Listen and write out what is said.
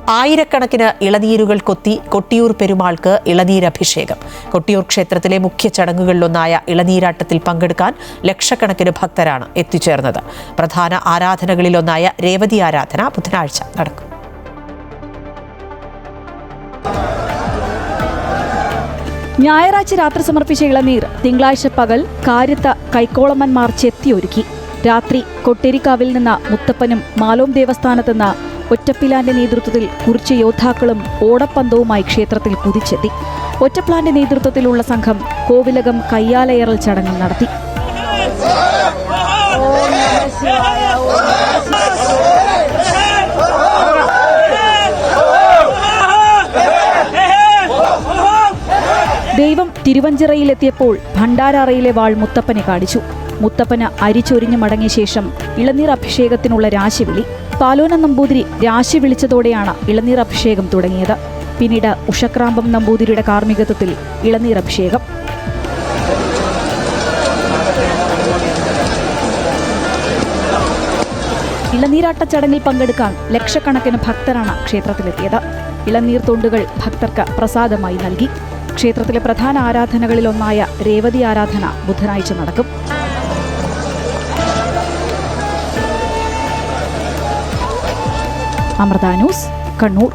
ആയിരക്കണക്കിന് ഇളനീരുകൾ കൊത്തി കൊട്ടിയൂർ പെരുമാൾക്ക് ഇളനീരഭിഷേകം. കൊട്ടിയൂർ ക്ഷേത്രത്തിലെ മുഖ്യ ചടങ്ങുകളിലൊന്നായ ഇളനീരാട്ടത്തിൽ പങ്കെടുക്കാൻ ലക്ഷക്കണക്കിന് ഭക്തരാണ് എത്തിച്ചേർന്നത്. പ്രധാന ആരാധനകളിലൊന്നായ രേവതി ആരാധന ബുധനാഴ്ച നടക്കും. ഞായറാഴ്ച രാത്രി സമർപ്പിച്ച ഇളനീർ തിങ്കളാഴ്ച പകൽ കാര്യത്ത കൈക്കോളമ്മന്മാർ ചെത്തിയൊരുക്കി. രാത്രി കൊട്ടേരിക്കാവിൽ നിന്ന് മുത്തപ്പനും മാലോം ദേവസ്ഥാനത്തുനിന്ന് ഒറ്റപ്പിലാന്റെ നേതൃത്വത്തിൽ കുറിച്ച് യോദ്ധാക്കളും ഓടപ്പന്തവുമായി ക്ഷേത്രത്തിൽ കുതിച്ചെത്തി. ഒറ്റപ്പിലാന്റെ നേതൃത്വത്തിലുള്ള സംഘം കോവിലകം കയ്യാലയറൽ ചടങ്ങ് നടത്തി. ദൈവം തിരുവഞ്ചിറയിലെത്തിയപ്പോൾ ഭണ്ഡാരറയിലെ വാൾ മുത്തപ്പനെ കാണിച്ചു. മുത്തപ്പന് അരിച്ചൊരിഞ്ഞു മടങ്ങിയ ശേഷം ഇളനീർ അഭിഷേകത്തിനുള്ള രാശിവിളി. പാലോന നമ്പൂതിരി രാശി വിളിച്ചതോടെയാണ് ഇളനീർ അഭിഷേകം തുടങ്ങിയത്. പിന്നീട് ഉഷക്രാമ്പം നമ്പൂതിരിയുടെ കാർമ്മികത്വത്തിൽ ഇളനീർ അഭിഷേകം. ഇളനീരാട്ട ചടങ്ങിൽ പങ്കെടുക്കാൻ ലക്ഷക്കണക്കിന് ഭക്തരാണ് ക്ഷേത്രത്തിലെത്തിയത്. ഇളനീർ തൊണ്ടുകൾ ഭക്തർക്ക് പ്രസാദമായി നൽകി. ക്ഷേത്രത്തിലെ പ്രധാന ആരാധനകളിലൊന്നായ രേവതി ആരാധന ബുധനാഴ്ച നടക്കും. അമൃത ന്യൂസ്, കണ്ണൂർ.